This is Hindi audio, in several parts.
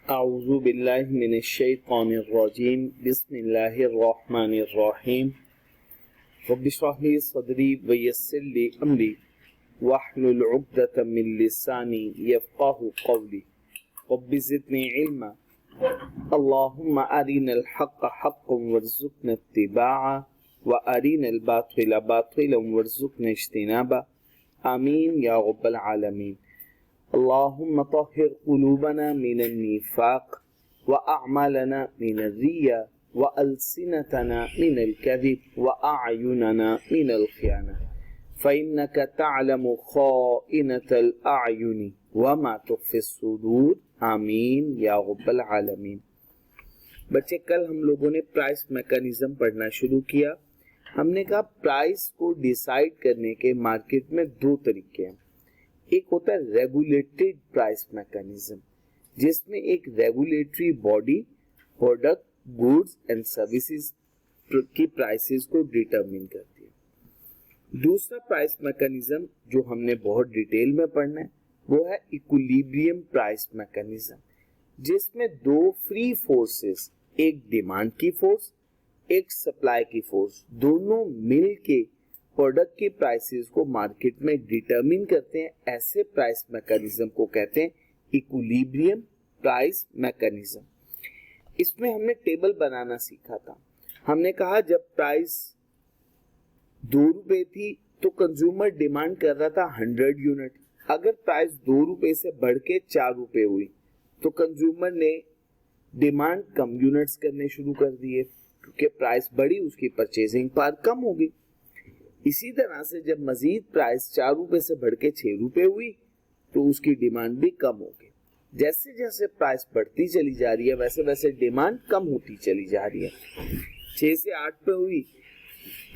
अऊज़ु बिल्लाहि मिनश्शैतानिर्रजीम बिस्मिल्लाहिर्रहमानिर्रहीम रब्बि इश्रह ली सदरी व यस्सिर ली अमरी वहलुल उक़दतम मिन लिसानी यफ़क़हू क़ौली रब्बि ज़िदनी इल्मा अल्लाहुम्मा अरिनल हक़्क़ हक़्क़न वरज़ुक़ना इत्तिबाअह व अरिनल बातिला बातिलन वरज़ुक़ना इज्तिनाबा आमीन या रब्बल आलमीन। अल्लाहुम्मा तहिर क़ुलूबना मिनन निफ़ाक़ व अअमालना मिनर रिया व अलसिनतना मिनल कज़िब व अअयुनना मिनल ख़ियाना फ़इन्नका तअलमु ख़ाइनतल अअयुनि व मा तुख़फ़िस सुदूर आमीन या रब्बल आलमीन। बच्चे, कल हम लोगों ने प्राइस मैकेनिज्म पढ़ना शुरू किया। हमने कहा प्राइस को डिसाइड करने के मार्केट में दो तरीके हैं। एक होता है रेगुलेटेड प्राइस मैकेनिज्म, जिसमें एक regulatory body product, goods and services की प्राइसेस को डिटरमिन करती है। दूसरा प्राइस मैकेनिज्म जो हमने बहुत डिटेल में पढ़ना है वो है इक्विलिब्रियम प्राइस मैकेनिज्म, जिसमें दो फ्री फोर्सेस, एक डिमांड की फोर्स, एक सप्लाई की फोर्स, दोनों मिल के प्रोडक्ट की प्राइसेस को मार्केट में डिटरमिन करते हैं। ऐसे प्राइस मैकेनिज्म को कहते हैं इक्विलिब्रियम प्राइस मैकेनिज्म। इसमें हमने टेबल बनाना सीखा था। हमने कहा जब प्राइस 2 रुपए थी तो कंज्यूमर डिमांड कर रहा था 100 यूनिट। अगर प्राइस 2 रुपए से बढ़ के 4 रुपए हुई तो कंज्यूमर ने डिमांड कम यूनिट्स करने शुरू कर दिए, क्योंकि प्राइस बढ़ी, उसकी परचेजिंग पावर कम हो गई। इसी तरह से जब मजीद प्राइस 4 रुपए से बढ़ के 6 रुपए हुई तो उसकी डिमांड भी कम हो गई। जैसे जैसे प्राइस बढ़ती चली जा रही है वैसे वैसे डिमांड कम होती चली जा रही है। 6 से 8 पे हुई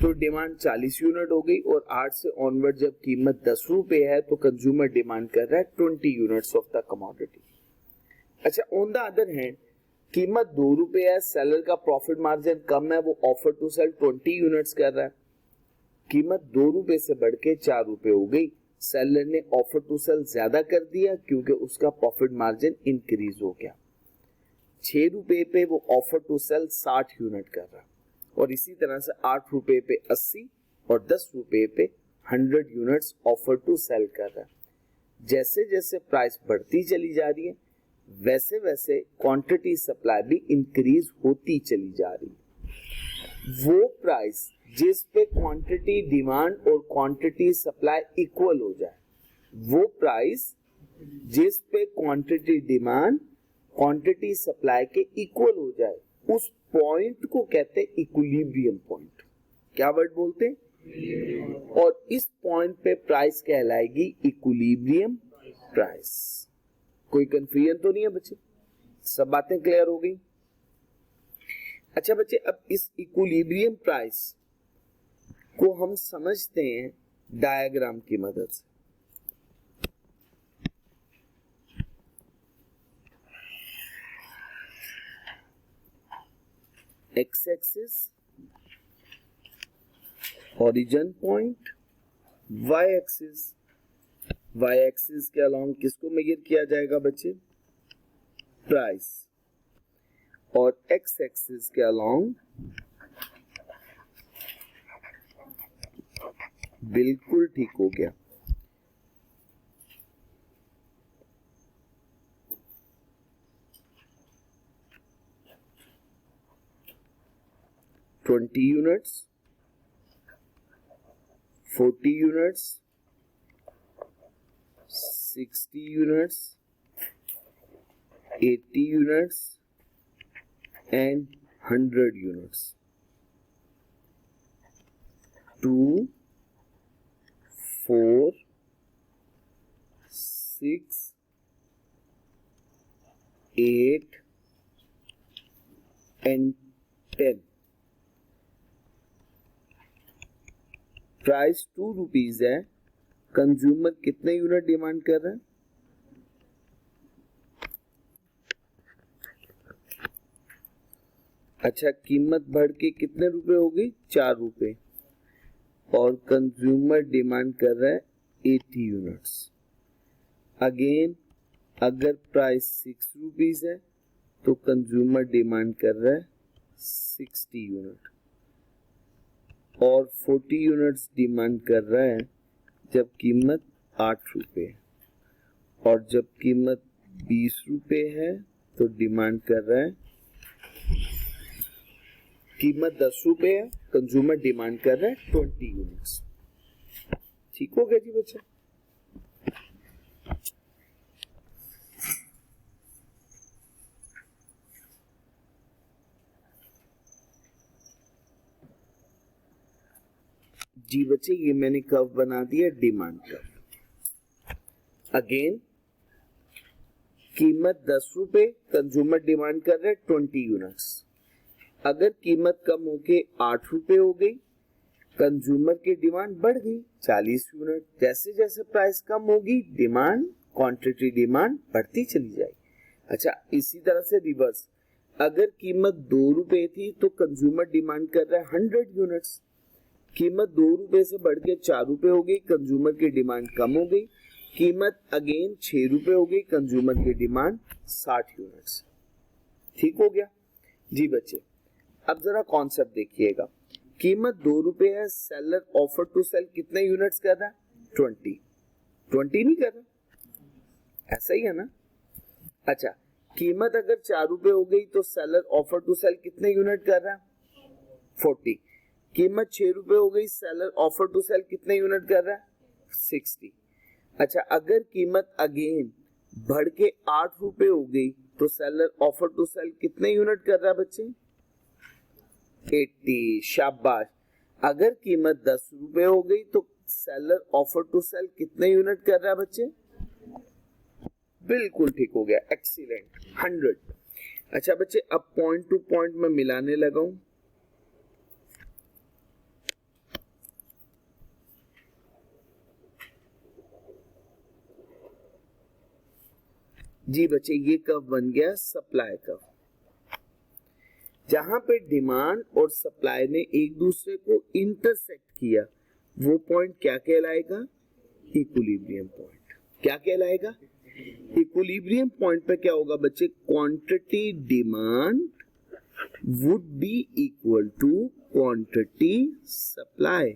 तो डिमांड 40 यूनिट हो गई, और 8 से ऑनवर्ड जब कीमत 10 रुपए है तो कंज्यूमर डिमांड कर रहा है 20 यूनिट्स ऑफ द कमोडिटी। अच्छा, ऑन द अदर हैंड कीमत 2 रुपए है, सेलर का प्रॉफिट मार्जिन कम है, वो ऑफर टू सेल 20 यूनिट्स कर रहा है। कीमत 2 रुपए से बढ़ के 4 रुपए हो गई, सेलर ने ऑफर टू सेल ज्यादा कर दिया क्योंकि उसका प्रॉफिट मार्जिन इंक्रीज हो गया। 6 रुपए पे वो ऑफर टू सेल 60 यूनिट कर रहा, और इसी तरह से 8 रुपए पे 80 और 10 रुपए पे 100 यूनिट्स ऑफर टू सेल कर रहा है। जैसे जैसे प्राइस बढ़ती चली जा रही है वैसे वैसे क्वांटिटी सप्लाई भी इंक्रीज होती चली जा रही है। वो प्राइस जिस पे क्वांटिटी डिमांड और क्वांटिटी सप्लाई इक्वल हो जाए, वो प्राइस जिस पे क्वांटिटी डिमांड क्वांटिटी सप्लाई के इक्वल हो जाए, उस पॉइंट को कहते हैं इक्विलिब्रियम पॉइंट। क्या वर्ड बोलते हैं? और इस पॉइंट पे प्राइस कहलाएगी इक्विलिब्रियम प्राइस। कोई कंफ्यूजन तो नहीं है बच्चे? सब बातें क्लियर हो गई? अच्छा बच्चे, अब इस इक्विलिब्रियम प्राइस को हम समझते हैं डायग्राम की मदद से। X axis origin point, Y axis, Y axis के अलोंग किसको मेजर किया जाएगा बच्चे? प्राइस। और एक्स एक्सिस के अलोंग बिल्कुल ठीक हो गया। Twenty units, 40 units, 60 units, 80 units and 100 units. 2, 4, 6, 8 and 10। Price 2 rupees है, कंज्यूमर कितने यूनिट डिमांड कर रहे हैं? अच्छा, कीमत बढ़ के कितने रुपए हो गई? 4 रुपए, और कंज्यूमर डिमांड कर रहा है 80 यूनिट्स। अगेन अगर प्राइस 6 रुपीज है तो कंज्यूमर डिमांड कर रहा है 60 यूनिट और 40 यूनिट्स डिमांड कर रहा है जब कीमत 8 रुपये और जब कीमत 20 रुपये है तो डिमांड कर रहा है, कीमत 10 रुपये है, कंज्यूमर डिमांड कर रहा है 20 यूनिट्स। ठीक हो गया जी बच्चा? जी बच्चे, ये मैंने कर्व बना दिया डिमांड कर्व। अगेन कीमत 10 रुपए, कंज्यूमर डिमांड कर रहा है 20 यूनिट्स। अगर कीमत कम होके 8 रुपए हो गई, कंज्यूमर की डिमांड बढ़ गई 40 यूनिट। जैसे जैसे प्राइस कम होगी डिमांड, क्वांटिटी डिमांड बढ़ती चली जाएगी। अच्छा, इसी तरह से रिवर्स, अगर कीमत 2 रुपए थी तो कंज्यूमर डिमांड कर रहा है 100 यूनिट्स। कीमत 2 रुपए से बढ़ के 4 रुपए हो गई, कंज्यूमर की डिमांड कम हो गई। कीमत अगेन 6 रुपए हो गई, कंज्यूमर की डिमांड 60 यूनिट्स। ठीक हो गया जी बच्चे? अब जरा कॉन्सेप्ट देखिएगा। कीमत 2 रुपए है, सेलर ऑफर टू सेल कितने यूनिट्स कर रहा है? 20 नहीं कर रहा, ऐसा ही है ना? अच्छा, कीमत अगर 4 रुपए हो गई तो सेलर ऑफर टू सेल कितने यूनिट कर रहा है? 40। कीमत 6 रुपए हो गई, सेलर ऑफर टू सेल कितने यूनिट कर रहा है? 60। अच्छा, अगर कीमत अगेन बढ़ के 8 रुपए हो गई तो सेलर ऑफर टू सेल कितने यूनिट कर रहा है बच्चे? 80। शाबाश। अगर कीमत 10 रुपए हो गई तो सेलर ऑफर टू सेल कितने यूनिट कर रहा है बच्चे? बिल्कुल ठीक हो गया, एक्सीलेंट, 100। अच्छा बच्चे, अब पॉइंट टू पॉइंट में मिलाने लगा हूं। जी बच्चे, ये कर्व बन गया सप्लाई कर्व। जहां पे डिमांड और सप्लाई ने एक दूसरे को इंटरसेक्ट किया, वो पॉइंट क्या कहलाएगा? Equilibrium point. क्या कहलाएगा? इक्विलिब्रियम पॉइंट पे क्या होगा बच्चे? Quantity demand would be equal to quantity supply.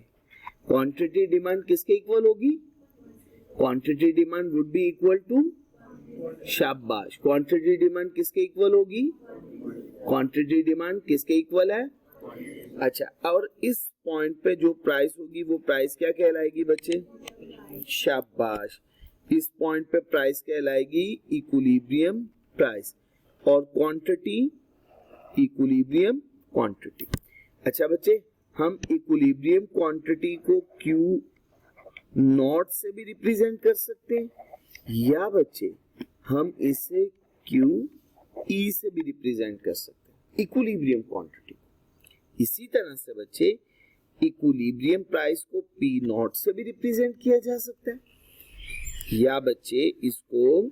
Quantity demand किसके इक्वल होगी? Quantity demand would be equal to, शाबाश, क्वांटिटी डिमांड किसके इक्वल होगी? क्वांटिटी डिमांड किसके इक्वल है? अच्छा, और इस पॉइंट पे जो प्राइस होगी वो प्राइस क्या कहलाएगी बच्चे? शाबाश, इस पॉइंट पे प्राइस कहलाएगी इक्विलिब्रियम प्राइस और क्वांटिटी इक्विलिब्रियम क्वांटिटी। अच्छा बच्चे, हम इक्विलिब्रियम क्वांटिटी को Q नॉट से भी रिप्रेजेंट कर सकते हैं या बच्चे हम इसे QE से भी रिप्रेजेंट कर सकते हैं, इक्विलिब्रियम क्वांटिटी। इसी तरह से बच्चे इक्विलिब्रियम प्राइस को P नॉट से भी रिप्रेजेंट किया जा सकता है या बच्चे इसको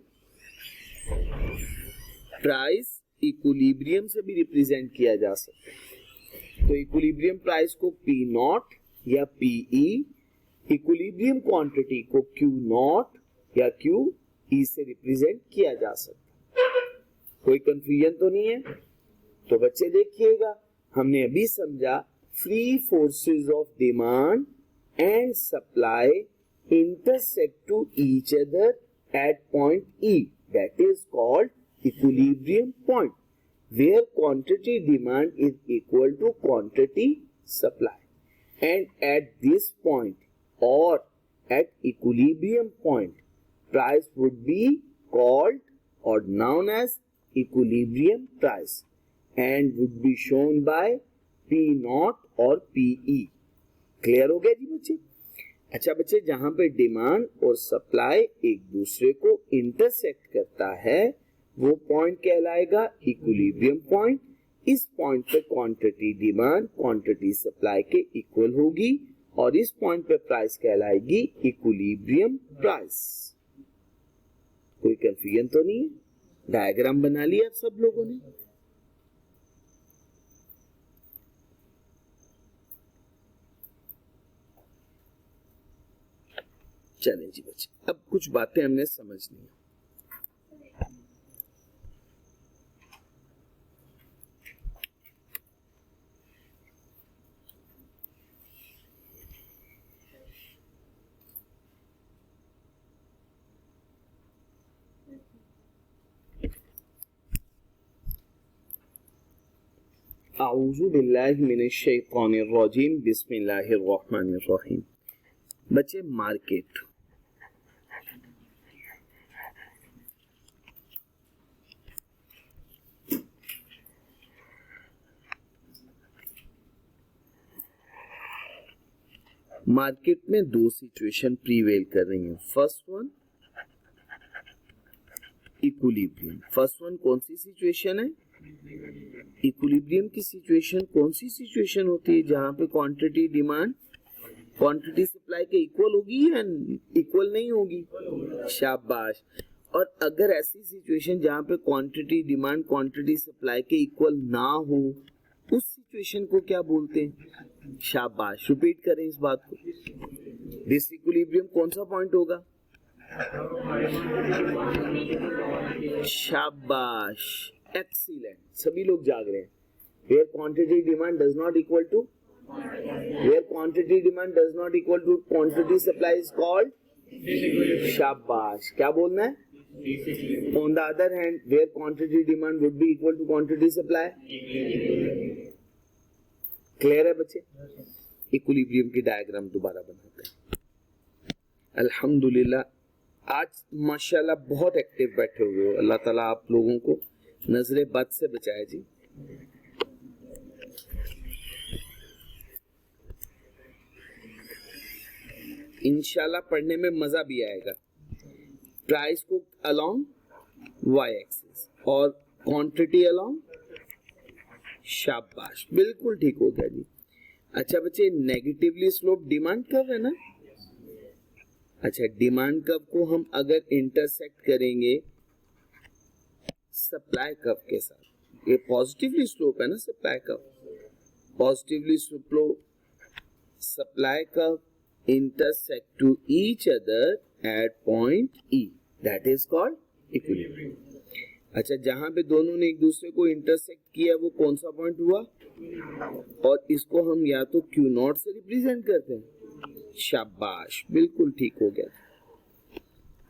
प्राइस इक्विलिब्रियम से भी रिप्रेजेंट किया जा सकता है। तो इक्विलिब्रियम प्राइस को P नॉट या PE, इक्विलिब्रियम क्वांटिटी को Q नॉट या QE से रिप्रेजेंट किया जा सकता है। कोई कंफ्यूजन तो नहीं है? तो बच्चे देखिएगा, हमने अभी समझा free forces of demand and supply intersect to each other at point E, that is called equilibrium point, where quantity demand is equal to quantity supply, and at this point or at equilibrium point price would be called or known as equilibrium price and would be shown by P naught or PE। Clear हो गया जी बच्चे? अच्छा बच्चे, जहां पे डिमांड और सप्लाई एक दूसरे को इंटरसेक्ट करता है वो पॉइंट कहलाएगा इक्विलिब्रियम पॉइंट। इस पॉइंट पे क्वांटिटी डिमांड क्वांटिटी सप्लाई के इक्वल होगी और इस पॉइंट पे प्राइस कहलाएगी इक्विलिब्रियम प्राइस। कोई कंफ्यूजन तो नहीं है? डायग्राम बना लिया आप सब लोगों ने? चलें जी बच्चे, अब कुछ बातें हमने समझनी है। अऊज़ु बिल्लाहि मिनश शैतानिर रजीम बिस्मिल्लाहिर रहमानिर रहीम। बच्चे मार्केट, मार्केट में दो सिचुएशन प्रीवेल कर रही हैं। First one equilibrium. First one कौन सी सिचुएशन है? इक्विलिब्रियम की सिचुएशन कौन सी सिचुएशन होती है? जहां पे क्वांटिटी डिमांड क्वांटिटी सप्लाई के इक्वल होगी या इक्वल नहीं होगी? शाबाश। और अगर ऐसी सिचुएशन जहां पे क्वांटिटी डिमांड क्वांटिटी सप्लाई के इक्वल ना हो, उस सिचुएशन को क्या बोलते हैं? शाबाश। रिपीट करें इस बात को। डिसइक्विलिब्रियम कौन सा पॉइंट होगा? शाबाश, एक्सीलेंट। सभी लोग जाग रहे हैं। Where quantity demand does not equal to quantity supply is called शाबाश। क्या बोलना है? On the other hand, where quantity demand would be equal to quantity supply, clear है बच्चे? इक्विलिब्रियम की डायग्राम दोबारा बनाते हैं। अल्हम्दुलिल्लाह आज माशाल्लाह बहुत एक्टिव बैठे हुए हो। अल्लाह ताला आप लोगों को नजरे बद से बचाए जी। इंशाल्लाह पढ़ने में मजा भी आएगा। प्राइस को अलोंग वाई एक्सिस और क्वांटिटी अलोंग, शाबाश, बिल्कुल ठीक हो गया जी। अच्छा बच्चे, नेगेटिवली स्लोप डिमांड कर्व है ना? अच्छा, डिमांड कर्व को हम अगर इंटरसेक्ट करेंगे सप्लाई कर्व के साथ, ये पॉजिटिवली स्लोप है ना supply curve, positively slope supply curve intersect to each other at point E, that is called equilibrium। अच्छा, जहां पे दोनों ने एक दूसरे को इंटरसेक्ट किया वो कौन सा पॉइंट हुआ? और इसको हम या तो Q नॉट से रिप्रेजेंट करते हैं, शाबाश, बिल्कुल ठीक हो गया।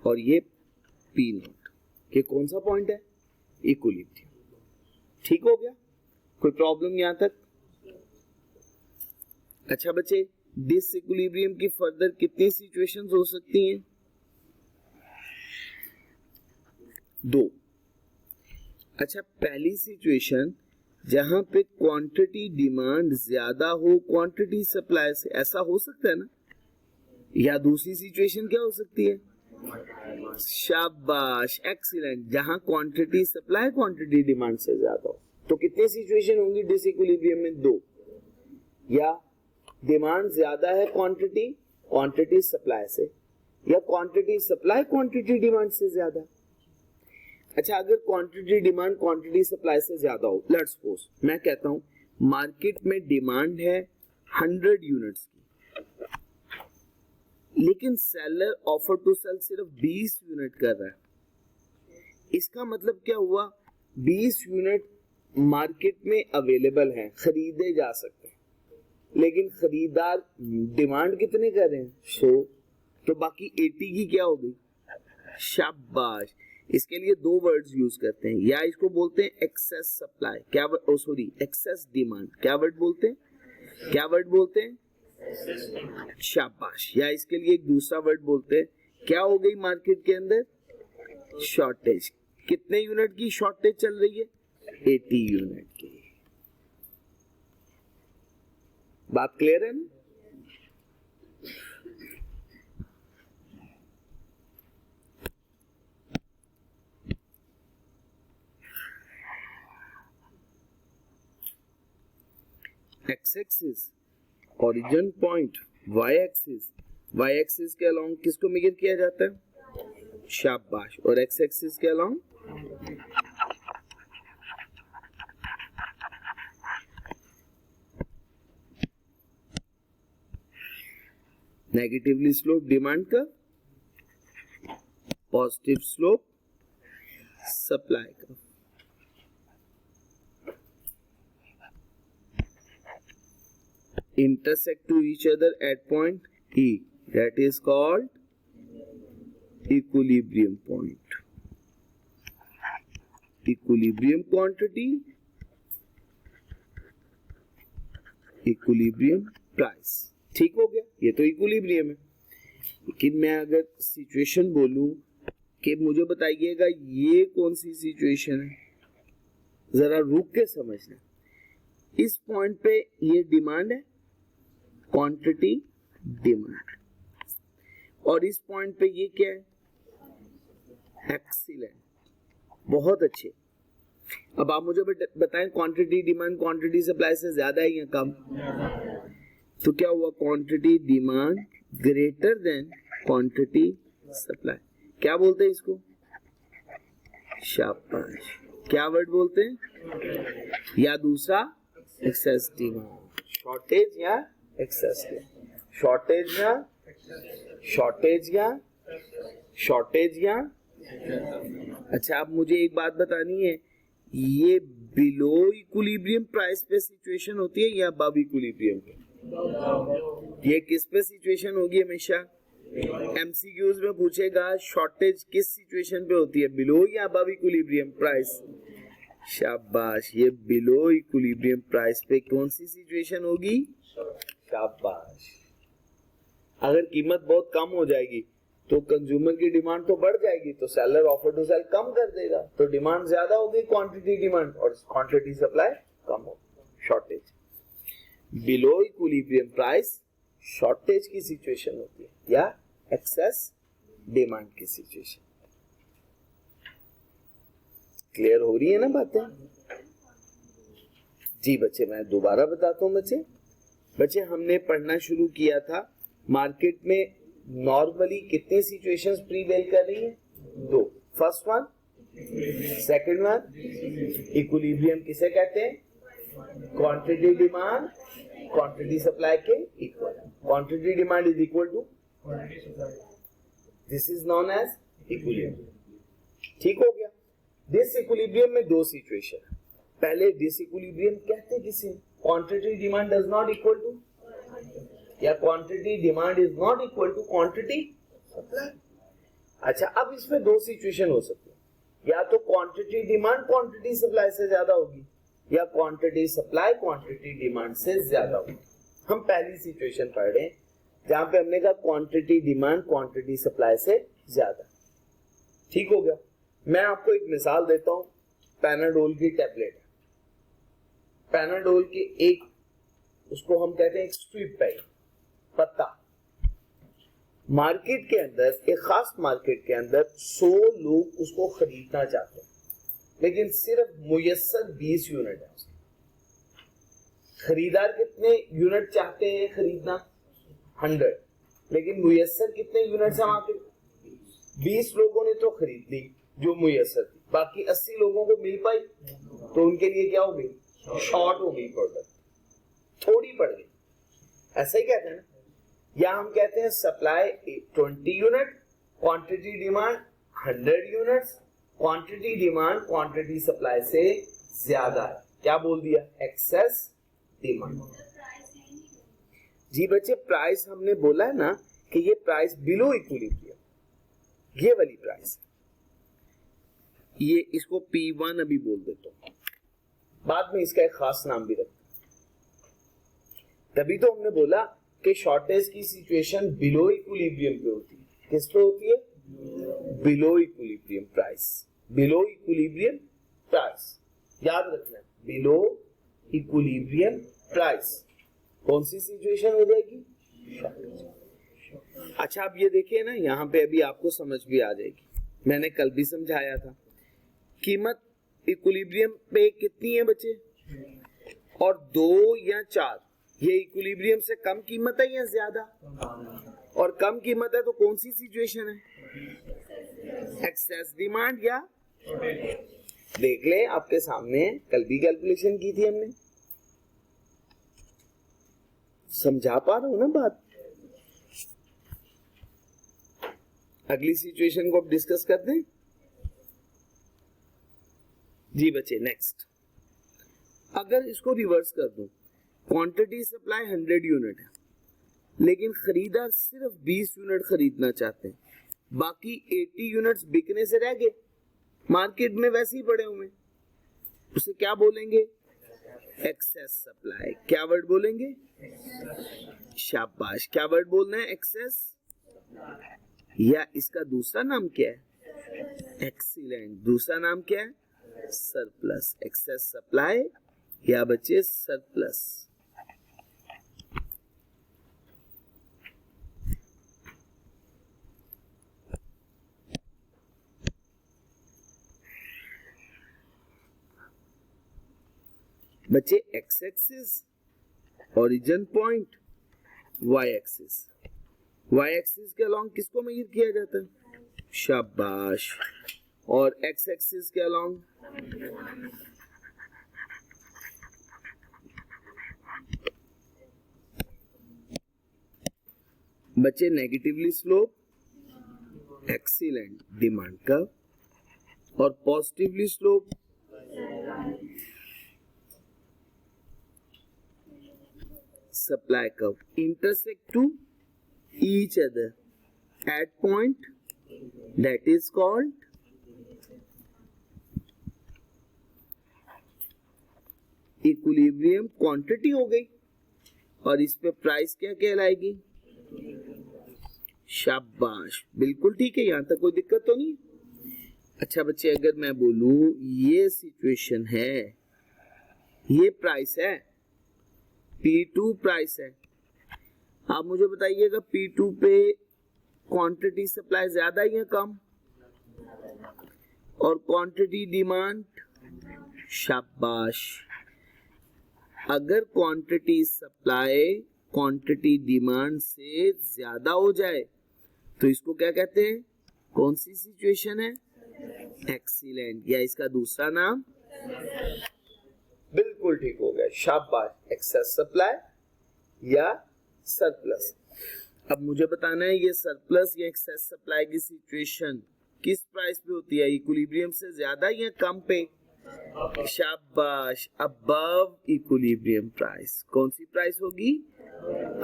और ये P नॉट, ये कौन सा पॉइंट है? इक्विलिब्रियम। ठीक हो गया? कोई प्रॉब्लम यहां तक? अच्छा बच्चे, डिसइक्विलिब्रियम की फर्दर कितनी सिचुएशंस हो सकती हैं? दो। अच्छा, पहली सिचुएशन जहां पे क्वांटिटी डिमांड ज्यादा हो क्वांटिटी सप्लाई से, ऐसा हो सकता है ना? या दूसरी सिचुएशन क्या हो सकती है? शाबाश, एक्सीलेंट, जहां क्वांटिटी सप्लाई क्वांटिटी डिमांड से ज्यादा हो। तो कितनी सिचुएशन होंगी डिसइक्विलिब्रियम में? दो। या डिमांड ज्यादा है क्वांटिटी सप्लाई से, या क्वांटिटी सप्लाई क्वांटिटी डिमांड से ज्यादा। अच्छा, अगर क्वांटिटी डिमांड क्वांटिटी सप्लाई से ज्यादा हो, लेट्स सपोज मैं कहता हूं मार्केट में डिमांड है 100 यूनिट्स की, लेकिन सेलर ऑफर टू सेल सिर्फ 20 यूनिट कर रहा है। इसका मतलब क्या हुआ? 20 यूनिट मार्केट में अवेलेबल है, खरीदे जा सकते हैं, लेकिन खरीदार डिमांड कितने कर रहे हैं? 100। तो बाकी 80 की क्या हो गई? शाबाश। इसके लिए दो वर्ड्स यूज करते हैं, या इसको बोलते हैं एक्सेस सप्लाई, क्या सॉरी एक्सेस डिमांड, क्या वर्ड बोलते हैं? शाबाश। या इसके लिए एक दूसरा वर्ड बोलते हैं, क्या हो गई मार्केट के अंदर? शॉर्टेज। कितने यूनिट की शॉर्टेज चल रही है? 80 यूनिट की। बात क्लियर है ना? X axis origin point, Y axis के अलोंग किसको मेजर किया जाता है? शाबाश। और एक्स एक्सिस के अलोंग नेगेटिवली स्लोप डिमांड का, पॉजिटिव स्लोप सप्लाई का। intersect to each other at point E, that is called equilibrium point। equilibrium quantity equilibrium price. ठीक हो गया, ये तो इक्विलिब्रियम है। लेकिन मैं अगर सिचुएशन बोलूं कि मुझे बताइएगा ये कौन सी सिचुएशन है, जरा रुक के समझना। इस पॉइंट पे ये डिमांड है, क्वांटिटी डिमांड, और इस पॉइंट पे ये क्या है, एक्सीलेंट, बहुत अच्छे। अब आप मुझे बताएं क्वांटिटी डिमांड क्वांटिटी सप्लाई से ज्यादा है या कम? तो क्या हुआ, quantity demand greater than quantity supply. क्या बोलते हैं इसको? शाबाश। क्या वर्ड बोलते हैं? या दूसरा एक्सेस डिमांड, शॉर्टेज या एक्सेस डिमांड, शॉर्टेज या शॉर्टेज या शॉर्टेज या। अच्छा, अब मुझे एक बात बतानी है, ये बिलो इक्विलिब्रियम प्राइस पे सिचुएशन होती है या अबव इक्विलिब्रियम पे? ये किस पे सिचुएशन होगी? हमेशा एमसीक्यूज में पूछेगा शॉर्टेज किस सिचुएशन पे होती है, बिलो या अबव इक्विलिब्रियम प्राइस। शाबाश, ये बिलो इक्विलिब्रियम प्राइस पे कौन सी सिचुएशन होगी? शाबाश। अगर कीमत बहुत कम हो जाएगी तो कंज्यूमर की डिमांड तो बढ़ जाएगी, तो सेलर ऑफर टू सेल कम कर देगा, तो डिमांड ज्यादा होगी, क्वांटिटी डिमांड, और क्वांटिटी सप्लाई कम होगी, shortage. Below equilibrium price shortage की सिचुएशन होती है या एक्सेस डिमांड की सिचुएशन। क्लियर हो रही है ना बातें? जी बच्चे, मैं दोबारा बताता हूं। बच्चे हमने पढ़ना शुरू किया था, मार्केट में नॉर्मली कितनी सिचुएशंस प्रीवेल कर रही है? दो। First one, second one. Equilibrium किसे कहते हैं? क्वांटिटी डिमांड क्वांटिटी सप्लाई के equal. Quantity demand is equal to this is known as equilibrium. ठीक हो गया। डिस इक्विलिब्रियम में दो सिचुएशन है। पहले डिस इक्विलिब्रियम कहते किसे? Quantity demand does not equal to, या quantity demand is not equal to quantity supply. अच्छा, अब इसमें दो सिचुएशन हो सकती है, या तो क्वांटिटी डिमांड क्वांटिटी सप्लाई से ज्यादा होगी, या क्वांटिटी सप्लाई क्वांटिटी डिमांड से ज्यादा होगी। हम पहली सिचुएशन पढ़ रहे हैं जहां पे हमने कहा क्वांटिटी डिमांड क्वांटिटी सप्लाई से ज्यादा। ठीक हो गया। मैं आपको एक मिसाल देता हूं, पैनाडोल की टैबलेट। पैनाडोल की एक, उसको हम कहते हैं एक स्ट्रिप पैक, पत्ता। मार्केट के अंदर, एक खास मार्केट के अंदर 100 लोग उसको खरीदना चाहते हैं, लेकिन सिर्फ मुयस्सर 20 यूनिट है उसके। खरीदार कितने यूनिट चाहते हैं खरीदना? 100, लेकिन मुयस्सर कितने यूनिट है वहां पे? 20 लोगों ने तो खरीद ली जो मुयस्सर थी, बाकी 80 लोगों को मिल पाई, तो उनके लिए क्या हो गई? शॉर्ट हो गई, प्रोडक्ट थोड़ी पड़ गई। ऐसा ही कहते हैं ना, या हम कहते हैं supply 20 unit, quantity demand 100 units, quantity demand quantity supply से ज्यादा है। क्या बोल दिया? Excess demand. जी बच्चे, प्राइस हमने बोला है ना कि ये प्राइस बिलो इक्विलिब्रियम, ये वाली प्राइस, ये इसको P1 अभी बोल देता हूं, बाद में इसका एक खास नाम भी रखता। तभी तो हमने बोला कि शॉर्टेज की सिचुएशन बिलो इक्विलिब्रियम पे होती है। किस पे होती है? Below equilibrium price. Below equilibrium price याद रखना, बिलो इक्विलिब्रियम प्राइस कौन सी सिचुएशन हो जाएगी? शॉर्टेज। अच्छा, अब ये देखिए ना, यहां पे अभी आपको समझ भी आ जाएगी, मैंने कल भी समझाया था। कीमत इक्विलिब्रियम पे कितनी है बच्चे? और 2 या 4, ये इक्विलिब्रियम से कम कीमत है या ज्यादा? और कम कीमत है तो कौन सी सिचुएशन है? एक्सेस डिमांड या देख ले आपके सामने, कल भी कैलकुलेशन की थी हमने। समझा पा रहा हूं ना बात? अगली सिचुएशन को अब डिस्कस करते हैं। जी बच्चे, नेक्स्ट, अगर इसको रिवर्स कर दूं, क्वांटिटी सप्लाई 100 यूनिट है, लेकिन खरीदार सिर्फ 20 यूनिट खरीदना चाहते हैं, बाकी 80 यूनिट्स बिकने से रह गए, मार्केट में वैसे ही पड़े हुए, उसे क्या बोलेंगे? Excess supply. क्या वर्ड बोलेंगे? शाबाश। क्या वर्ड बोलना है? एक्सेस, या इसका दूसरा नाम क्या है? एक्सीलेंट। दूसरा नाम क्या है? सरप्लस। एक्सेस सप्लाई या बच्चे सरप्लस। बच्चे X axis origin point, Y axis. Y axis के अलोंग किसको मेजर किया जाता है? शाबाश। और एक्स एक्सिस के अलोंग बच्चे negatively slope excellent demand curve, और positively slope supply curve intersect to each other at point that is called equilibrium quantity हो गई, और इस पे प्राइस क्या कहलाएगी? शाबाश, बिल्कुल ठीक है। यहां तक कोई दिक्कत तो नहीं? अच्छा बच्चे, अगर मैं बोलूं ये सिचुएशन है, ये प्राइस है, P2 प्राइस है, आप मुझे बताइएगा P2 पे क्वांटिटी सप्लाई ज्यादा या कम, और क्वांटिटी डिमांड? शाबाश। अगर क्वांटिटी सप्लाई क्वांटिटी डिमांड से ज्यादा हो जाए तो इसको क्या कहते हैं? कौन सी सिचुएशन है? एक्सीलेंट, या इसका दूसरा नाम? बिल्कुल ठीक हो गया, शाबाश। एक्सेस सप्लाई या सरप्लस। अब मुझे बताना है ये सरप्लस या एक्सेस सप्लाई की सिचुएशन किस प्राइस पे होती है? इक्विलिब्रियम से ज्यादा या कम पे? शाबाश, अबव इक्विलिब्रियम प्राइस। कौन सी प्राइस होगी?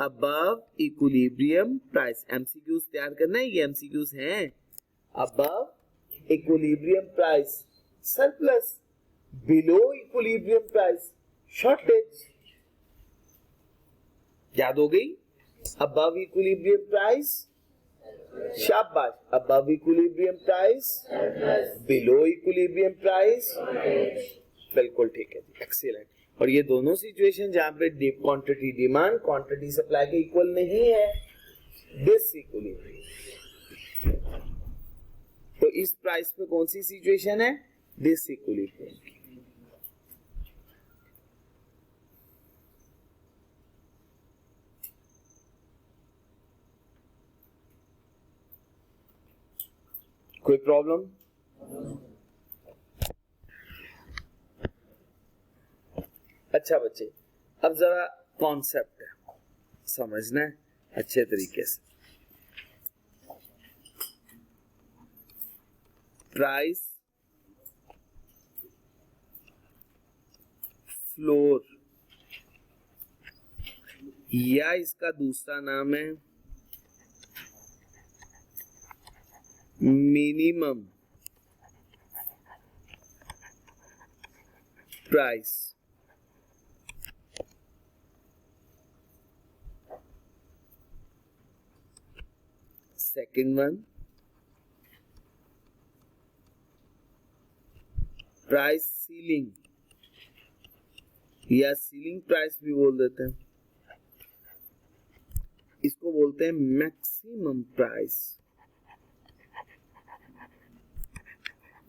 Above equilibrium price. एमसीक्यूज तैयार करना है, ये एमसीक्यूज हैं। Above equilibrium price surplus, below equilibrium price shortage. याद हो गई? अबव इक्विलिब्रियम प्राइस, शाबाश, above equilibrium price, below equilibrium price, बिल्कुल ठीक है, एक्सीलेंट। और ये दोनों सिचुएशन जहां पे क्वांटिटी डिमांड क्वांटिटी सप्लाई के इक्वल नहीं है, डिसइक्विलिब्रियम। तो इस प्राइस पे कौन सी सिचुएशन है? डिसइक्विलिब्रियम। कोई प्रॉब्लम? अच्छा बच्चे, अब जरा कॉन्सेप्ट समझना है अच्छे तरीके से। प्राइस फ्लोर, या इसका दूसरा नाम है minimum price. Second one price ceiling, या सीलिंग प्राइस भी बोल देते हैं। इसको बोलते हैं मैक्सिमम प्राइस।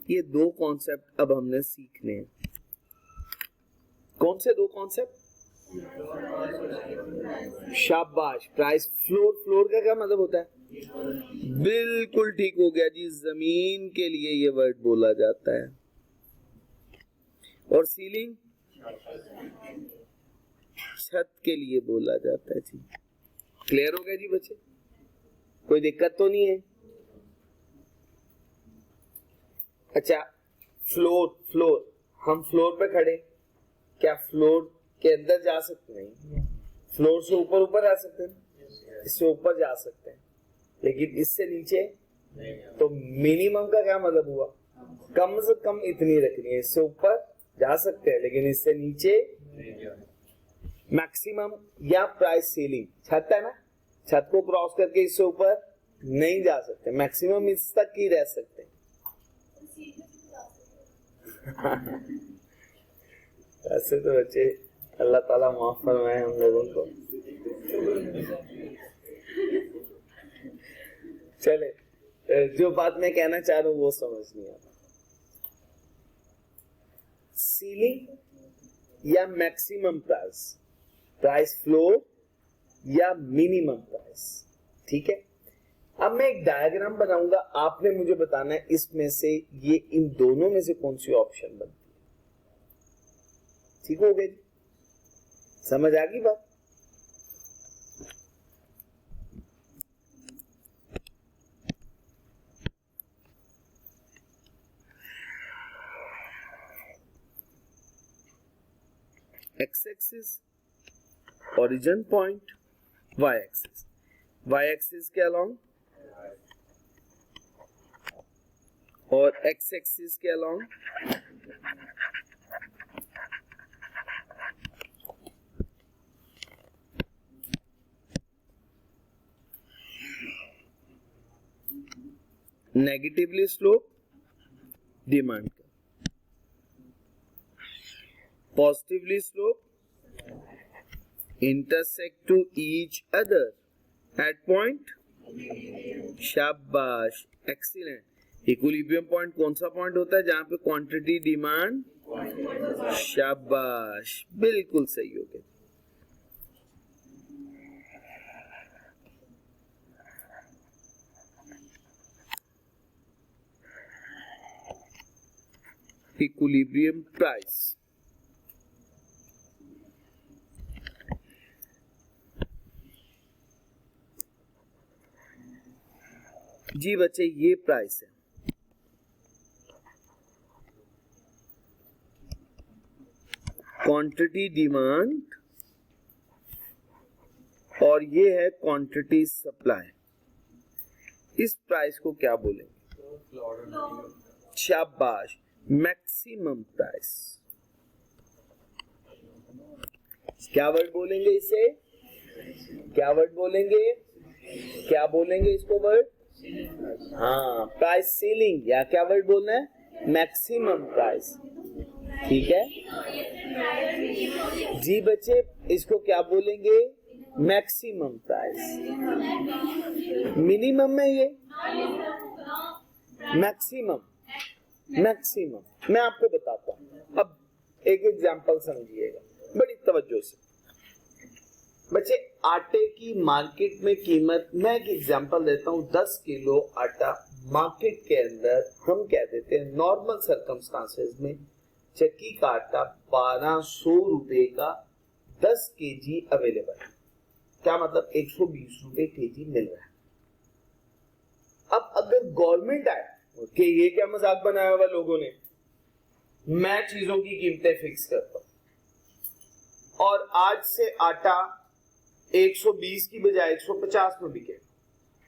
ये दो कॉन्सेप्ट अब हमने सीखने हैं। कौन से दो कॉन्सेप्ट? शाबाश, प्राइस फ्लोर। फ्लोर का क्या मतलब होता है? बिल्कुल ठीक हो गया जी, जमीन के लिए ये वर्ड बोला जाता है। और सीलिंग छत के लिए बोला जाता है जी। क्लियर हो गया जी बच्चे? कोई दिक्कत तो नहीं है? अच्छा, फ्लोर, फ्लोर, हम फ्लोर पे खड़े, क्या फ्लोर के अंदर जा सकते हैं? फ्लोर से ऊपर ऊपर जा सकते हैं, इससे ऊपर जा सकते हैं, लेकिन इससे नीचे। तो मिनिमम का क्या मतलब हुआ? कम से कम इतनी रखनी है। इससे ऊपर जा सकते हैं लेकिन इससे नीचे मैक्सिमम या प्राइस सीलिंग, छत है ना, छत को क्रॉस करके इससे ऊपर नहीं जा सकते, मैक्सिमम इस तक ही रह सकते। ऐसे तो बच्चे अल्लाह ताला माफ फरमाए हम लोगों को। चले, जो बात मैं कहना चाह रहा हूं वो समझ नहीं आता। सीलिंग या मैक्सिमम प्राइस, प्राइस फ्लोर या मिनिमम प्राइस, ठीक है। अब मैं एक डायग्राम बनाऊंगा, आपने मुझे बताना है इसमें से ये इन दोनों में से कौन सी ऑप्शन बनती है। ठीक हो गई, समझ आ गई बात। X axis origin point, Y axis, Y axis के अलोंग और एक्स एक्सिस के अलोंग नेगेटिवली स्लोप डिमांड का, positively slope intersect to each other at point, शाबाश, एक्सीलेंट। इक्विलिब्रियम पॉइंट कौन सा पॉइंट होता है जहां पे क्वांटिटी डिमांड, शाबाश, बिल्कुल सही हो गया। इक्विलिब्रियम प्राइस, जी बच्चे ये प्राइस है, क्वांटिटी डिमांड और ये है क्वांटिटी सप्लाई। इस प्राइस को क्या बोलेंगे, शाबाश, मैक्सिमम प्राइस। क्या वर्ड बोलेंगे इसे, क्या वर्ड बोलेंगे, क्या बोलेंगे इसको वर्ड, हाँ, प्राइस सीलिंग, या क्या वर्ड बोलना है, मैक्सिमम प्राइस। ठीक है जी बच्चे, इसको क्या बोलेंगे, मैक्सिमम प्राइस। मिनिमम में ये मैक्सिमम, मैक्सिमम मैं आपको बताता हूं। अब एक एग्जांपल समझिएगा बड़ी तवज्जो से बच्चे। आटे की मार्केट में कीमत, मैं एक एग्जांपल देता हूं, 10 किलो आटा मार्केट के अंदर हम कह देते हैं नॉर्मल सर्कमस्टांसेस में चक्की का आटा 1200 रुपए का 10 केजी अवेलेबल है। क्या मतलब 120 रुपए केजी मिल रहा है। अब अगर गवर्नमेंट आए कि ये क्या मजाक बनाया हुआ लोगों ने, मैं चीजों की कीमतें फिक्स करता हूं और आज से आटा 120 की बजाय 150 में बिके,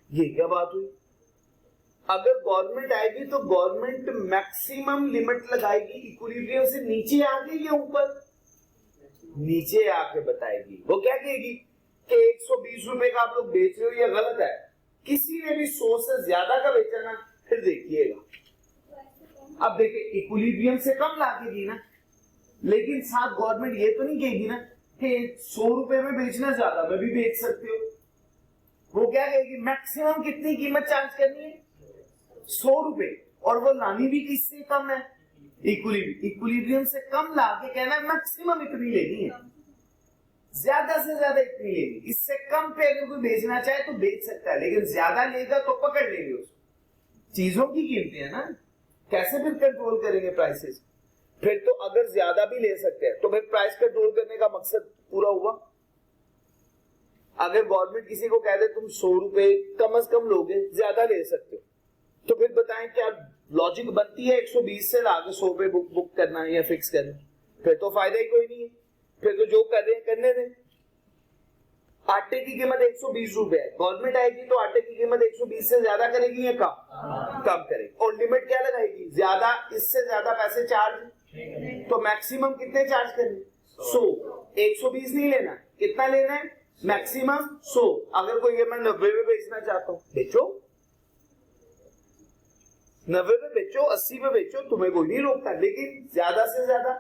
ये क्या बात हुई। अगर गवर्नमेंट आएगी तो गवर्नमेंट मैक्सिमम लिमिट लगाएगी, इक्विलिब्रियम से नीचे आके या ऊपर, नीचे आके बताएगी। वो क्या कहेगी कि 120 रुपए का आप लोग बेच रहे हो, ये गलत है। किसी ने भी 100 से ज्यादा का बेचा ना, फिर देखिएगा, अब देखिए इक्विलिब्रियम से कम लागेगी ना, लेकिन साथ गवर्नमेंट ये तो नहीं कहेगी ना कि 100 रुपए में बेचना ज्यादा में भी बेच सकते हो। वो क्या कहेगी, मैक्सिमम कितनी कीमत चार्ज करनी है, 100 रुपए, और वो लानी भी किससे कम है, इक्विलिब्रियम से कम ला के कहना है मैक्सिमम इतनी लेनी है, ज्यादा से ज्यादा इतनी लेनी। इससे कम पे अगर कोई बेचना चाहे तो बेच सकता है, लेकिन ज्यादा लेगा तो पकड़ लेंगे उसको। चीजों की कीमतें है ना, कैसे फिर कंट्रोल करेंगे प्राइसेस। फिर तो अगर ज्यादा भी ले सकते हैं तो फिर प्राइस कंट्रोल करने का मकसद पूरा हुआ। अगर गवर्नमेंट किसी को कह दे तुम 100 रुपए कम से कम लोगे, ज्यादा ले सकते हो, तो फिर बताएं क्या लॉजिक बनती है 120 से लाके 100 पे बुक करना या फिक्स करना, फिर तो फायदा ही कोई नहीं है। फिर तो जो कर रहे हैं करने दें। आटे की कीमत 120 रुपए है, गवर्नमेंट आएगी तो आटे की कीमत 120 से ज्यादा करेगी या कम करेगी, और लिमिट क्या लगाएगी, ज्यादा, इससे ज्यादा पैसे चार्ज, तो मैक्सिमम कितने चार्ज करेंगे, 100, 120 नहीं लेना, कितना लेना है? मैक्सिमम 100। अगर कोई ये मैं 90 पे बेचना चाहता हूं, बेचो 90 पे बेचो, 80 पे बेचो, तुम्हें कोई नहीं रोकता, लेकिन ज्यादा से ज्यादा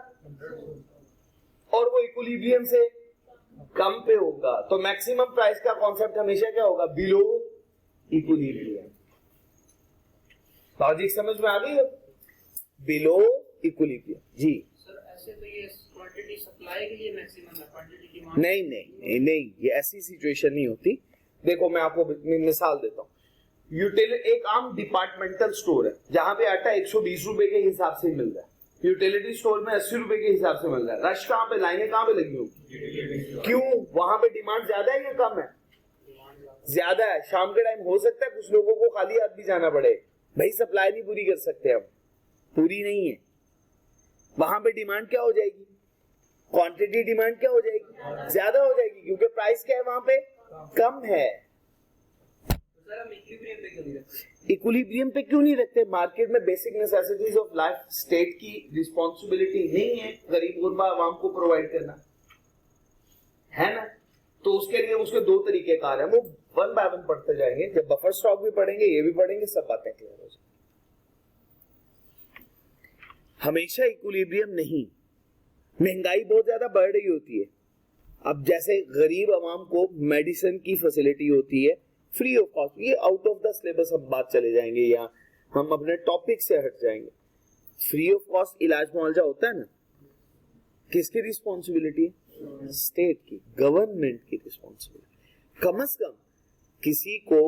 और वो इक्विलिब्रियम से कम पे होगा। तो मैक्सिमम प्राइस का कॉन्सेप्ट हमेशा क्या होगा? Below equilibrium. लॉजिक समझ में आ गई? Below equilibrium. जी सर, ऐसे तो ये क्वांटिटी सप्लाई के लिए मैक्सिमम है, क्वांटिटी डिमांड नहीं, ये ऐसी सिचुएशन नहीं होती। देखो मैं आपको मिसाल देता हूँ। एक आम डिपार्टमेंटल स्टोर है जहां पे आटा 120 रुपए के हिसाब से मिल रहा है, यूटिलिटी स्टोर में 80 रुपए के हिसाब से मिल रहा है। रश कहां पे, लाइनें कहां पे लगी होगी? क्यों? वहां पे डिमांड ज्यादा है या कम है? ज्यादा है। शाम के टाइम हो सकता है कुछ लोगों को खाली हाथ भी जाना पड़े, भाई सप्लाई नहीं पूरी कर सकते, हम पूरी नहीं है। वहां पे डिमांड क्या हो जाएगी? क्वांटिटी डिमांड क्या हो जाएगी? ज्यादा हो जाएगी, क्योंकि प्राइस क्या है वहां पे? कम है। इक्विलिब्रियम पे क्यों नहीं रखते? मार्केट में basic necessities of life state की रिस्पॉन्सिबिलिटी नहीं है गरीब गुरबा आवाम को प्रोवाइड करना, है ना? तो उसके लिए उसके दो तरीके कार है, वो वन बाय वन पढ़ते जाएंगे। जब बफर स्टॉक भी पढ़ेंगे, ये भी पढ़ेंगे, सब बातें क्लियर हो जाएंगी। हमेशा इक्विलिब्रियम नहीं, महंगाई बहुत ज्यादा बढ़ रही होती है। अब जैसे गरीब आवाम को मेडिसिन की फैसिलिटी होती है फ्री ऑफ कॉस्ट, ये आउट ऑफ द सिलेबस हम बात चले जाएंगे, या हम अपने टॉपिक से हट जाएंगे। फ्री ऑफ कॉस्ट इलाज मुआवजा होता है ना, किसकी रिस्पॉन्सिबिलिटी है? स्टेट की, गवर्नमेंट की रिस्पॉन्सिबिलिटी। कम से कम किसी को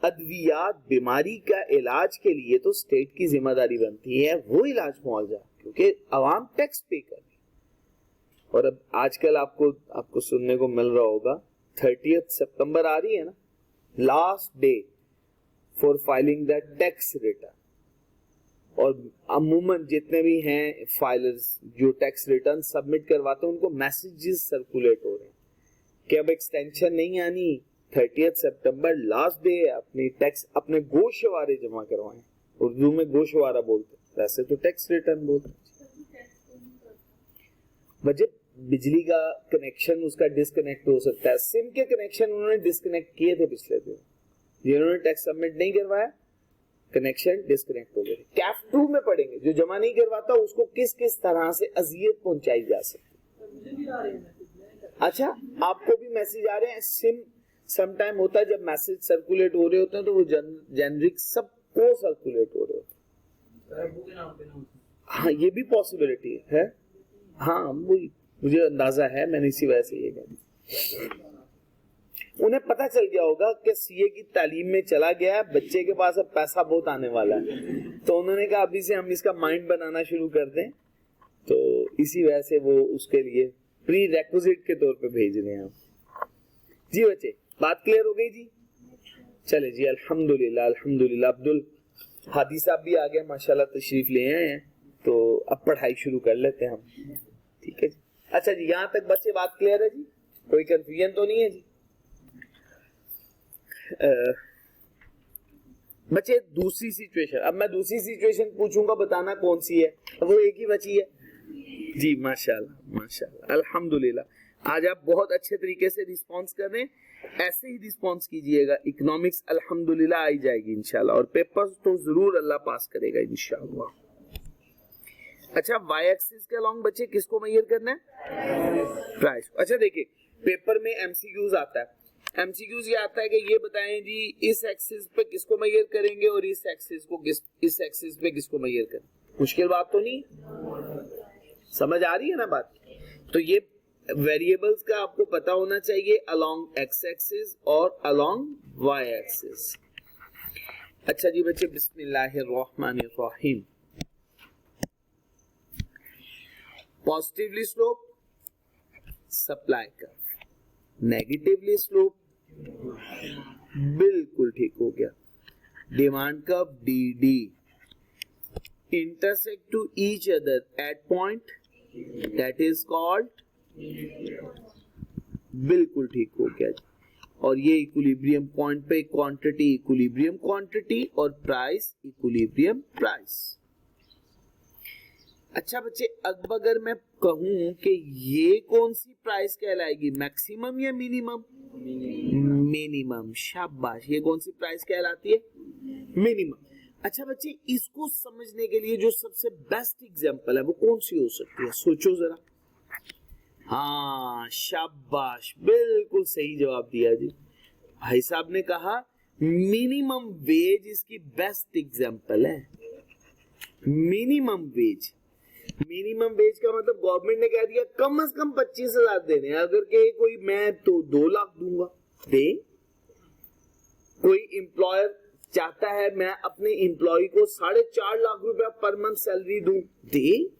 अद्वियात बीमारी का इलाज के लिए तो स्टेट की जिम्मेदारी बनती है वो इलाज मुआवजा, क्योंकि आवाम टैक्स पे कर रही है। और अब आजकल आपको सुनने को मिल रहा होगा 30 सितंबर आ रही है ना, last day for filing the tax return. और अमूमन जितने भी हैं फाइलर्स जो टैक्स रिटर्न सबमिट करवाते हैं, उनको मैसेजेस सर्कुलेट हो रहे हैं कि अब एक्सटेंशन नहीं आनी, 30 सितंबर लास्ट डे है, अपनी टैक्स अपने गोशवारे जमा करवाएं। उर्दू में गोशवारा बोलते हैं, वैसे तो टैक्स रिटर्न बोलते हैं। बजट बिजली का कनेक्शन उसका डिस्कनेक्ट हो सकता है, सिम के कनेक्शन उन्होंने डिस्कनेक्ट किए थे पिछले दिन, जिन्होंने टैक्स सबमिट नहीं करवाया कनेक्शन डिस्कनेक्ट हो गए। कैफ 2 में पढ़ेंगे, जो जमा नहीं करवाता उसको किस किस तरह से अजियत पहुंचाई जा सकती है। अच्छा, आपको भी मैसेज आ रहे हैं? सिम समटाइम होता है जब मैसेज सर्कुलेट हो रहे होते हैं तो वो जेनरिक सबको सर्कुलेट हो रहे होते हैं। हाँ, ये भी पॉसिबिलिटी है। हाँ, वही मुझे अंदाजा है, मैंने इसी वजह से ये कह दिया। उन्हें पता चल गया होगा कि सीए की तालीम में चला गया है, बच्चे के पास अब पैसा बहुत आने वाला है, तो उन्होंने कहा अभी से हम इसका माइंड बनाना शुरू कर दें। तो इसी वजह से वो उसके लिए प्री रेक्विजिट के तौर पे भेज रहे हैं। जी बच्चे, बात क्लियर हो गई जी? चले जी, अल्हम्दुलिल्लाह अल्हम्दुलिल्लाह। अब्दुल हादी साहब भी आ गए माशाल्लाह, तशरीफ ले आए हैं, तो अब पढ़ाई शुरू कर लेते हैं हम। ठीक है जी। अच्छा जी, यहाँ तक बच्चे बात क्लियर है जी? कोई कंफ्यूजन तो नहीं है जी? बच्चे दूसरी सिचुएशन, अब मैं दूसरी सिचुएशन पूछूंगा, बताना कौन सी है। वो एक ही बची है जी। माशाल्लाह माशाल्लाह अल्हम्दुलिल्लाह। आज आप बहुत अच्छे तरीके से रिस्पॉन्स कर रहे हैं, ऐसे ही रिस्पॉन्स कीजिएगा। इकोनॉमिक्स अल्हम्दुलिल्लाह आई जाएगी इंशाल्लाह, और पेपर्स तो जरूर अल्लाह पास करेगा इंशाल्लाह। अच्छा, वाई एक्सिस के अलोंग बच्चे किसको मेजर करना है? प्राइस। अच्छा देखिए, पेपर में एमसीक्यूज आता है। एमसीक्यूज ये आता है कि ये बताएं जी इस एक्सिस पे किसको मेजर करेंगे और इस एक्सिस पे किसको मेजर करें। मुश्किल बात तो नहीं, समझ आ रही है ना बात? तो ये वेरिएबल्स का आपको पता होना चाहिए अलोंग एक्स एक्सिस और अलोंग वाई एक्सिस। अच्छा जी बच्चे, बिस्मिल्लाहिर्रहमानिर्रहीम। पॉजिटिवली स्लोप सप्लाई का, नेगेटिवली स्लोप बिल्कुल ठीक हो गया, demand curve D intersect to each other at point that is called, बिल्कुल ठीक हो गया जी। और ये इक्विलिब्रियम पॉइंट पे क्वांटिटी इक्विलिब्रियम क्वांटिटी और प्राइस इक्विलिब्रियम प्राइस। अच्छा बच्चे, अब अगर मैं कहूं कि ये कौन सी प्राइस कहलाएगी, मैक्सिमम या मिनिमम? मिनिमम। शाबाश, ये कौन सी प्राइस कहलाती है? मिनिमम। अच्छा बच्चे, इसको समझने के लिए जो सबसे बेस्ट एग्जांपल है वो कौन सी हो सकती है, सोचो जरा। हाँ शाबाश, बिल्कुल सही जवाब दिया जी। भाई साहब ने कहा मिनिमम वेज इसकी बेस्ट एग्जांपल है। मिनिमम वेज, मिनिमम वेज का मतलब गवर्नमेंट ने कह दिया कम से कम 25,000 देने, अगर कहे कोई मैं तो 2 लाख दूंगा, दे। कोई एम्प्लॉयर चाहता है मैं अपने एम्प्लॉय को 4.5 लाख रुपया पर मंथ सैलरी दूं, दे।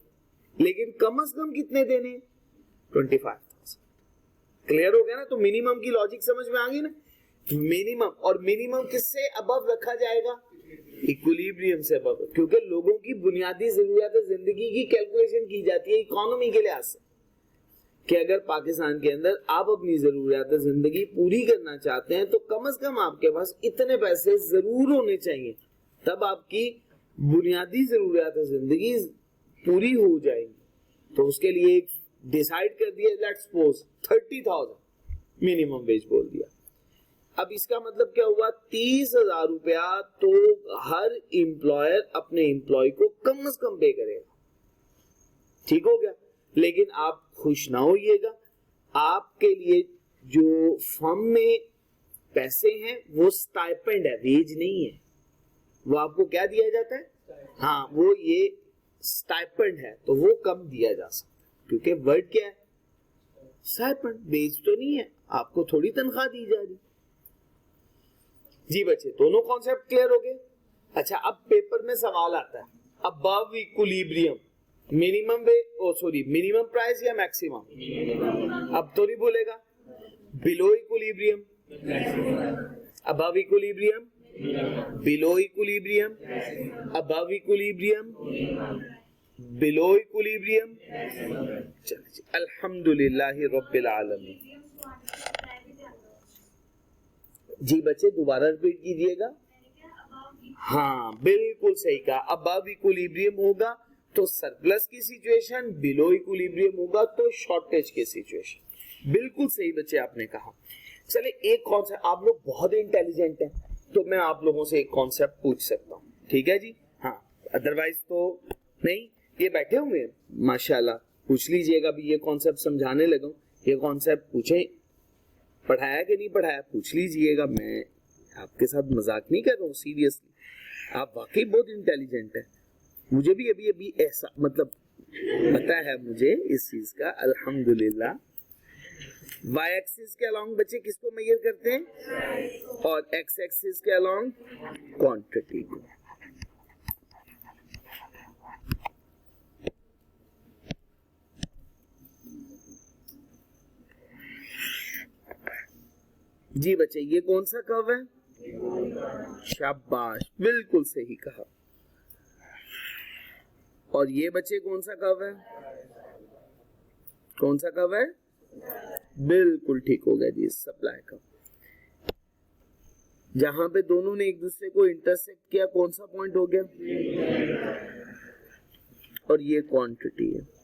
लेकिन कम से कम कितने देने? 25,000। क्लियर हो गया ना? तो मिनिमम की लॉजिक समझ में आ गई ना? मिनिमम, और मिनिमम किससे अबव रखा जाएगा? इक्विलिब्रियम से अबव, क्योंकि लोगों की बुनियादी जरूरियात जिंदगी की कैलकुलेशन की जाती है इकोनॉमी के लिहाज से, कि अगर पाकिस्तान के अंदर आप अपनी जरूरियात जिंदगी पूरी करना चाहते हैं तो कम से कम आपके पास इतने पैसे जरूर होने चाहिए, तब आपकी बुनियादी जरूरियात जिंदगी पूरी हो जाएगी। तो उसके लिए डिसाइड कर दिया, लेट्स सपोज 30,000 मिनिमम वेज बोल दिया। अब इसका मतलब क्या हुआ? 30,000 रुपया तो हर एम्प्लॉयर अपने एम्प्लॉय को कम से कम पे करेगा, ठीक हो गया। लेकिन आप खुश ना होइएगा, आपके लिए जो फर्म में पैसे हैं वो स्टाइपेंड है, वेज नहीं है। वो आपको क्या दिया जाता है? हाँ, वो ये स्टाइपेंड है, तो वो कम दिया जा सकता है, क्योंकि वर्ड क्या है? स्टाइपेंड। वेज तो नहीं है, आपको थोड़ी तनख्वाह दी जा रही। जी बच्चे, दोनों कॉन्सेप्ट क्लियर हो गए? अच्छा, अब पेपर में सवाल आता है, above equilibrium minimum minimum price या मैक्सिमम? अब तो नहीं बोलेगा। Below equilibrium, above equilibrium, below equilibrium, above equilibrium, below equilibrium. चलिए, अल्हम्दुलिल्लाह रब्बिल आलमीन। जी बच्चे, दोबारा रिपीट कीजिएगा। हाँ बिल्कुल सही कहा, अबव इक्विलिब्रियम होगा तो सरप्लस की सिचुएशन, बिलो इक्विलिब्रियम होगा तो शॉर्टेज की सिचुएशन। बिल्कुल सही बच्चे आपने कहा। चले, एक कॉन्सेप्ट, आप लोग बहुत इंटेलिजेंट हैं तो मैं आप लोगों से एक कॉन्सेप्ट पूछ सकता हूँ, ठीक है जी? हाँ, अदरवाइज तो नहीं। ये बैठे हुए हैं माशाल्लाह, पूछ लीजिएगा। अभी ये कॉन्सेप्ट समझाने लगा, ये कॉन्सेप्ट पूछे, पढ़ाया कि नहीं पढ़ाया पूछ लीजिएगा। मैं आपके साथ मजाक नहीं कर रहा हूँ, सीरियसली। आप वाकई बहुत इंटेलिजेंट है। मुझे भी अभी अभी ऐसा मतलब पता है मुझे इस चीज का, अल्हम्दुलिल्लाह। वाई एक्सिस के अलोंग बच्चे किसको मेजर करते हैं? और एक्स एक्सिस के अलोंग क्वांटिटी को। जी बच्चे, ये कौन सा कर्व है? शाबाश, बिल्कुल सही कहा। और ये बच्चे कौन सा कर्व है? कौन सा कर्व है? बिल्कुल ठीक हो गया जी, सप्लाई कर्व। जहां पे दोनों ने एक दूसरे को इंटरसेक्ट किया, कौन सा पॉइंट हो गया? और ये क्वांटिटी है।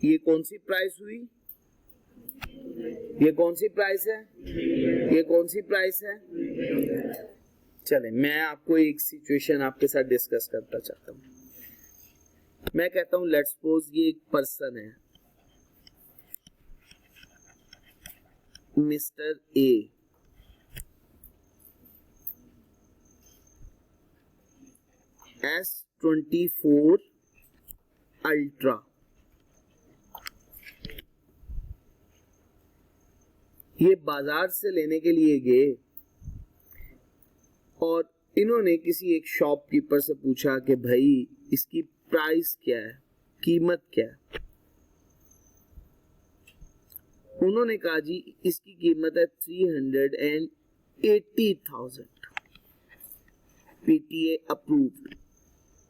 ये कौन सी प्राइस हुई? ये कौन सी प्राइस है? ये कौन सी प्राइस है? चले, मैं आपको एक सिचुएशन आपके साथ डिस्कस करता चाहता हूं। मैं कहता हूं लेट्स सपोज ये एक पर्सन है, मिस्टर ए, S24 अल्ट्रा। ये बाजार से लेने के लिए गए और इन्होंने किसी एक शॉपकीपर से पूछा कि भाई इसकी प्राइस क्या है, कीमत क्या है? उन्होंने कहा जी इसकी कीमत है 380,000, पीटीए अप्रूव्ड,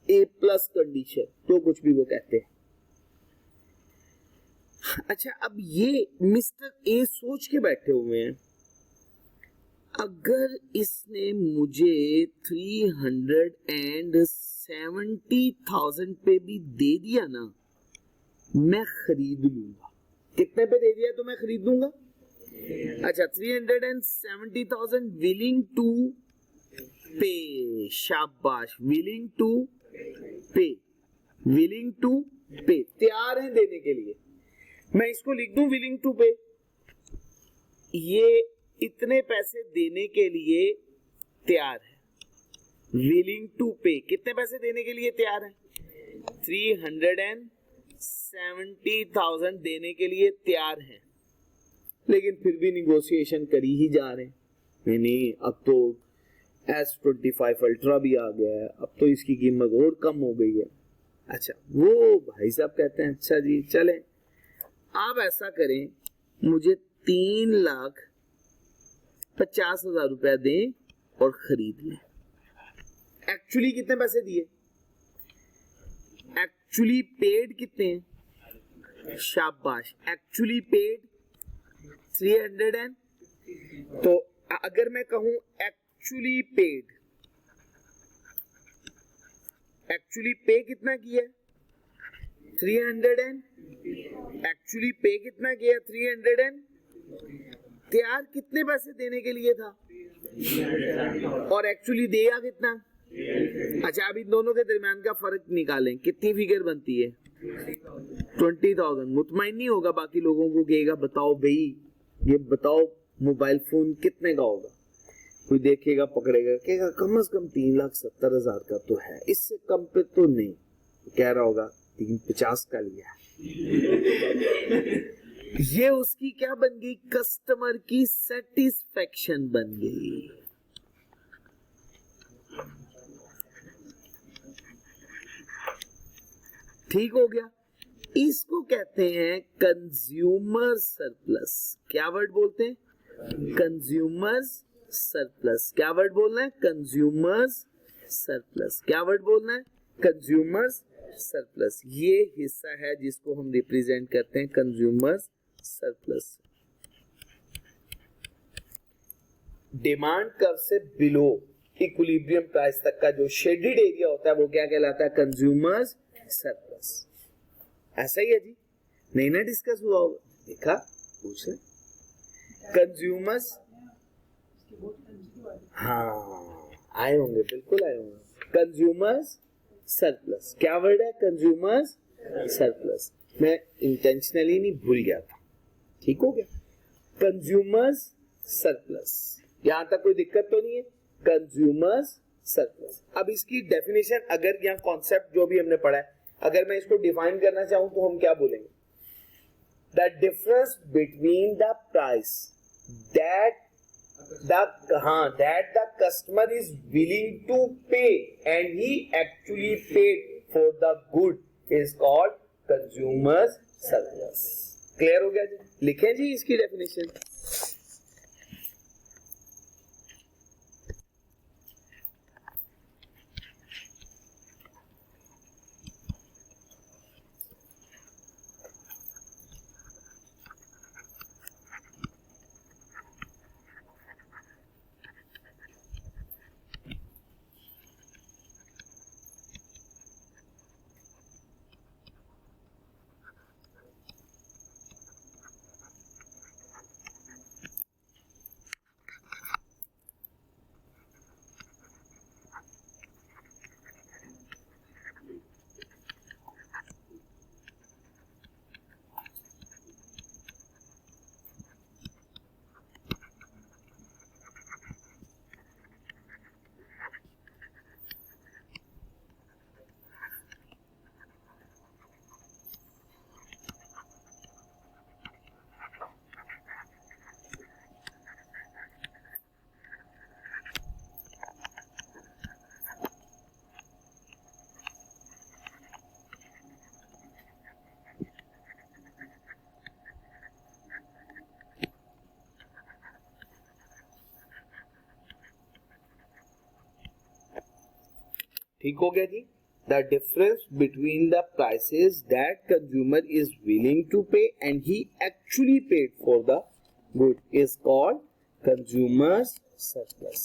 A+ कंडीशन, तो कुछ भी वो कहते हैं। अच्छा, अब ये मिस्टर ए सोच के बैठे हुए हैं, अगर इसने मुझे 370,000 पे भी दे दिया ना, मैं खरीद लूंगा। कितने पे दे दिया तो मैं खरीद लूंगा? अच्छा, 370,000 विलिंग टू पे, शाबाश, विलिंग टू पे, विलिंग टू पे, तैयार है देने के लिए। मैं इसको लिख दूं विलिंग टू पे, ये इतने पैसे देने के लिए तैयार है। विलिंग टू पे, कितने पैसे देने के लिए तैयार है? 370,000 देने के लिए तैयार है, लेकिन फिर भी निगोशिएशन करी ही जा रहे हैं। नहीं, अब तो S25 अल्ट्रा भी आ गया है, अब तो इसकी कीमत और कम हो गई है। अच्छा, वो भाई साहब कहते हैं अच्छा जी चलें, आप ऐसा करें, मुझे 3,50,000 रुपया दें और खरीद लें। एक्चुअली कितने पैसे दिए? एक्चुअली पेड कितने हैं? शाबाश, एक्चुअली पेड 300 तो अगर मैं कहूं एक्चुअली पेड, एक्चुअली पे कितना किया? 300 एक्चुअली पे कितना किया? 300 तैयार कितने पैसे देने के लिए था और एक्चुअली दिया कितना? अच्छा, अब इन दोनों के दरमियान का फर्क निकालें, कितनी फिगर बनती है? 20,000। मुतमईन नहीं होगा, बाकी लोगों को कहेगा बताओ भाई, ये बताओ मोबाइल फोन कितने का होगा? कोई देखेगा, पकड़ेगा, कहेगा कम से कम 3,70,000 का तो है, इससे कम पे तो नहीं। कह रहा होगा 350 का लिया। ये उसकी क्या बन गई? कस्टमर की सेटिस्फेक्शन बन गई। ठीक हो गया। इसको कहते हैं कंज्यूमर सरप्लस। क्या वर्ड बोलते हैं? Consumer surplus. क्या वर्ड बोलना है? Consumer surplus. क्या वर्ड बोलना है? Consumer surplus. ये हिस्सा है जिसको हम रिप्रेजेंट करते हैं कंज्यूमर सरप्लस। डिमांड कर्व से बिलो इक्विलिब्रियम प्राइस तक का जो शेडेड एरिया होता है वो क्या कहलाता है? Consumer surplus. ऐसा ही है जी, नहीं ना डिस्कस हुआ होगा, देखा, पूछ रहे कंज्यूमर्स। हाँ, आए होंगे, बिल्कुल आए होंगे। Consumers surplus. क्या वर्ड है? Consumers surplus. मैं इंटेंशनली नहीं, भूल गया था। ठीक हो गया। कंज्यूमर्स सरप्लस, यहां तक कोई दिक्कत तो नहीं है? Consumers surplus. अब इसकी डेफिनेशन, अगर यहाँ कॉन्सेप्ट जो भी हमने पढ़ा है, अगर मैं इसको डिफाइन करना चाहूं तो हम क्या बोलेंगे? The difference between the price that the customer is willing to pay and he actually paid for the good is called consumer surplus. Clear हो गया जी? लिखें जी इसकी डेफिनेशन। ठीक हो गया जी? the difference between the prices that consumer is willing to pay and he actually paid for the good is called consumer's surplus.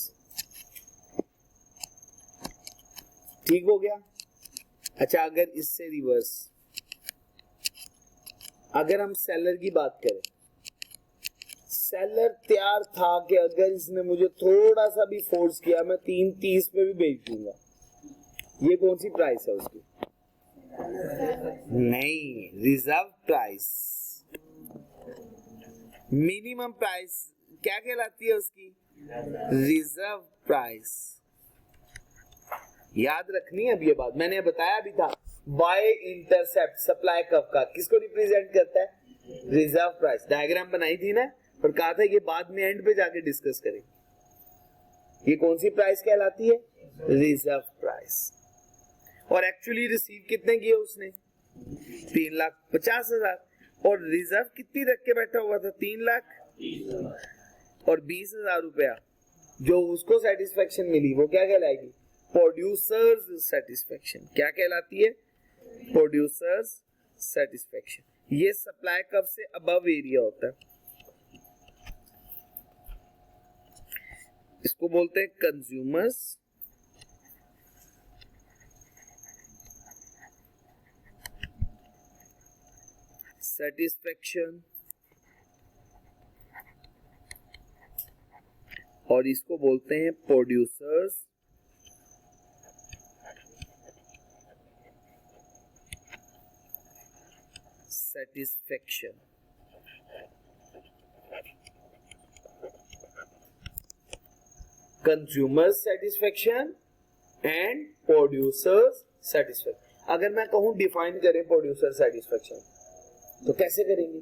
ठीक हो गया? अच्छा, अगर इससे रिवर्स, अगर हम सेलर की बात करें, सेलर तैयार था कि अगर इसने मुझे थोड़ा सा भी फोर्स किया मैं 3.30 पे भी बेच दूंगा, ये कौन सी प्राइस है उसकी? नहीं, रिजर्व प्राइस। मिनिमम प्राइस क्या कहलाती है उसकी? Reserve price. याद रखनी है अब ये बात, मैंने बताया भी था। वाई इंटरसेप्ट सप्लाई कर्व का किसको रिप्रेजेंट करता है? Reserve price. डायग्राम बनाई थी ना, और कहा था ये बाद में एंड पे जाके डिस्कस करेंगे। ये कौन सी प्राइस कहलाती है? Reserve price. और एक्चुअली रिसीव कितने किए उसने? 3,50,000। और रिजर्व कितनी रख के बैठा हुआ था? 3 लाख। और 20,000 रुपया जो उसको सेटिस्फेक्शन मिली वो क्या कहलाएगी? Producers satisfaction. क्या कहलाती है? Producers satisfaction. ये सप्लाई कर्व से अबव एरिया होता है, इसको बोलते हैं कंज्यूमर्स सेटिस्फेक्शन, और इसको बोलते हैं producers satisfaction. Consumer satisfaction and producers satisfaction. अगर मैं कहूं डिफाइन करें प्रोड्यूसर सेटिस्फेक्शन तो कैसे करेंगे?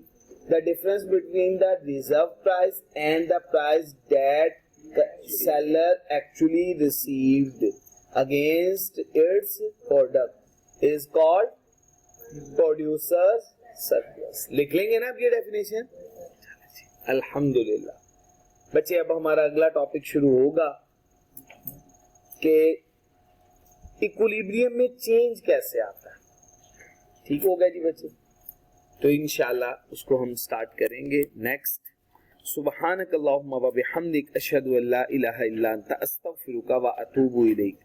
The difference between the reserve price and the price that seller actually received against it's product is called producer surplus. लिख लेंगे ना अब ये डेफिनेशन? अल्हम्दुलिल्लाह। बच्चे अब हमारा अगला टॉपिक शुरू होगा कि इक्विलिब्रियम में चेंज कैसे आता है। ठीक हो गया जी बच्चे? तो इंशाल्लाह उसको हम स्टार्ट करेंगे नेक्स्ट। सुब्हानक अल्लाहुम्मा व बिहम्दिक अशहदु अल्ला इलाहा इल्ला अंता अस्तगफिरुका व अतूबु इलैक।